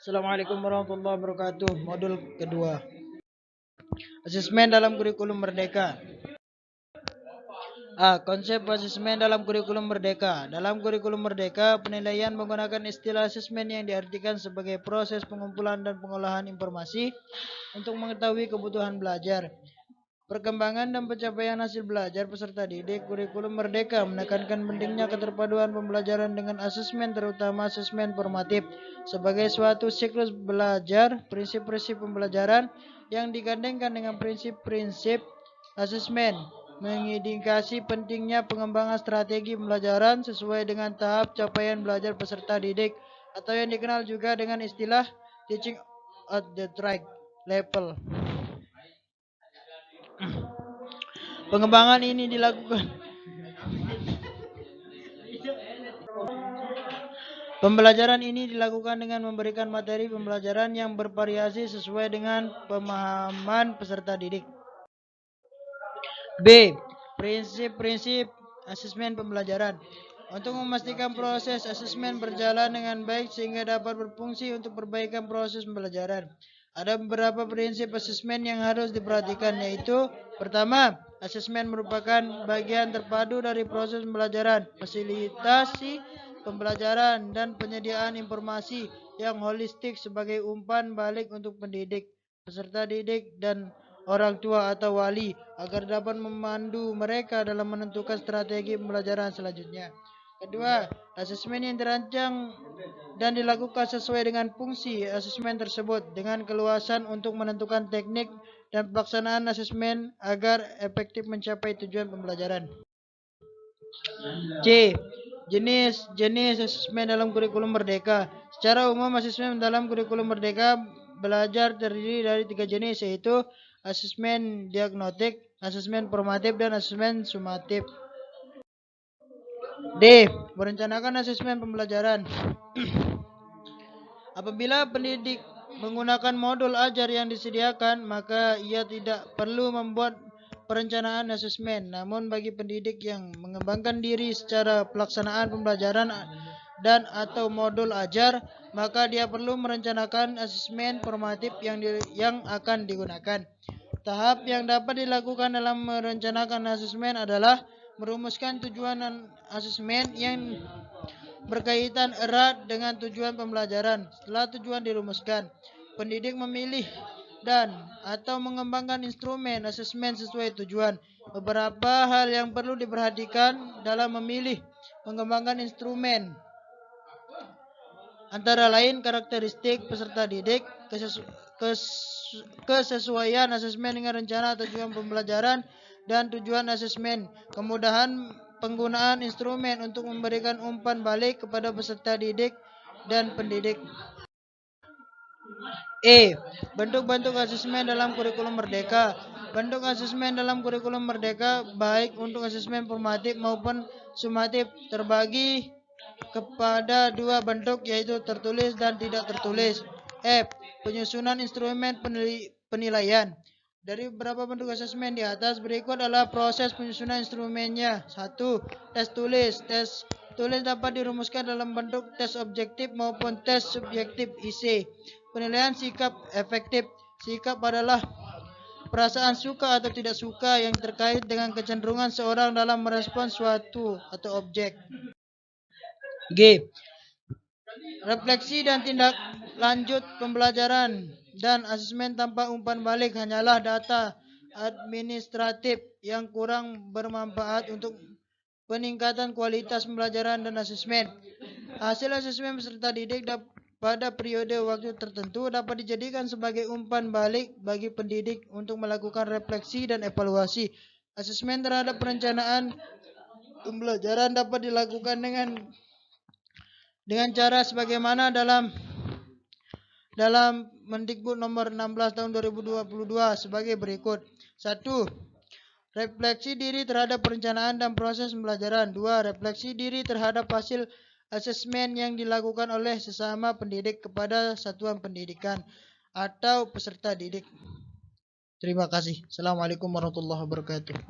Assalamualaikum warahmatullahi wabarakatuh. Modul kedua. Asesmen dalam kurikulum merdeka. A. Konsep asesmen dalam kurikulum merdeka. Dalam kurikulum merdeka, penilaian menggunakan istilah asesmen yang diartikan sebagai proses pengumpulan dan pengolahan informasi untuk mengetahui kebutuhan belajar, perkembangan dan pencapaian hasil belajar peserta didik. Kurikulum merdeka menekankan pentingnya keterpaduan pembelajaran dengan asesmen, terutama asesmen formatif, sebagai suatu siklus belajar. Prinsip-prinsip pembelajaran yang digandengkan dengan prinsip-prinsip asesmen mengindikasi pentingnya pengembangan strategi pembelajaran sesuai dengan tahap capaian belajar peserta didik, atau yang dikenal juga dengan istilah teaching at the right level. Pengembangan ini dilakukan Pembelajaran ini dilakukan dengan memberikan materi pembelajaran yang bervariasi sesuai dengan pemahaman peserta didik. B. Prinsip-prinsip asesmen pembelajaran. Untuk memastikan proses asesmen berjalan dengan baik sehingga dapat berfungsi untuk perbaikan proses pembelajaran, ada beberapa prinsip asesmen yang harus diperhatikan, yaitu: pertama, asesmen merupakan bagian terpadu dari proses pembelajaran, fasilitasi pembelajaran, dan penyediaan informasi yang holistik sebagai umpan balik untuk pendidik, peserta didik, dan orang tua atau wali agar dapat memandu mereka dalam menentukan strategi pembelajaran selanjutnya. Kedua, asesmen yang dirancang dan dilakukan sesuai dengan fungsi asesmen tersebut dengan keluasan untuk menentukan teknik dan pelaksanaan asesmen agar efektif mencapai tujuan pembelajaran. C. Jenis asesmen dalam kurikulum merdeka. Secara umum, asesmen dalam kurikulum merdeka belajar terdiri dari 3 jenis, yaitu asesmen diagnostik, asesmen formatif, dan asesmen sumatif. D. Merencanakan asesmen pembelajaran. Apabila pendidik menggunakan modul ajar yang disediakan, maka ia tidak perlu membuat perencanaan asesmen. Namun bagi pendidik yang mengembangkan diri secara pelaksanaan pembelajaran dan atau modul ajar, maka dia perlu merencanakan asesmen formatif yang akan digunakan. Tahap yang dapat dilakukan dalam merencanakan asesmen adalah merumuskan tujuan asesmen yang berkaitan erat dengan tujuan pembelajaran. Setelah tujuan dirumuskan, pendidik memilih dan atau mengembangkan instrumen asesmen sesuai tujuan. Beberapa hal yang perlu diperhatikan dalam memilih mengembangkan instrumen antara lain karakteristik peserta didik, kesesuaian asesmen dengan rencana tujuan pembelajaran dan tujuan asesmen, kemudahan penggunaan instrumen untuk memberikan umpan balik kepada peserta didik dan pendidik. E. Bentuk-bentuk asesmen dalam kurikulum merdeka. Bentuk asesmen dalam kurikulum merdeka, baik untuk asesmen formatif maupun sumatif, terbagi kepada 2 bentuk, yaitu tertulis dan tidak tertulis. F. Penyusunan instrumen penilaian. Dari beberapa bentuk asesmen di atas, berikut adalah proses penyusunan instrumennya. 1. Tes tulis. Tes tulis dapat dirumuskan dalam bentuk tes objektif maupun tes subjektif IC. Penilaian sikap efektif. Sikap adalah perasaan suka atau tidak suka yang terkait dengan kecenderungan seorang dalam merespons suatu atau objek. G. Refleksi dan tindak lanjut pembelajaran dan asesmen tanpa umpan balik hanyalah data administratif yang kurang bermanfaat untuk peningkatan kualitas pembelajaran dan asesmen. Hasil asesmen peserta didik pada periode waktu tertentu dapat dijadikan sebagai umpan balik bagi pendidik untuk melakukan refleksi dan evaluasi. Asesmen terhadap perencanaan pembelajaran dapat dilakukan dengan cara sebagaimana dalam Mendikbud nomor 16 tahun 2022 sebagai berikut. 1. Refleksi diri terhadap perencanaan dan proses pembelajaran. 2. Refleksi diri terhadap hasil asesmen yang dilakukan oleh sesama pendidik kepada satuan pendidikan atau peserta didik. Terima kasih. Assalamualaikum warahmatullahi wabarakatuh.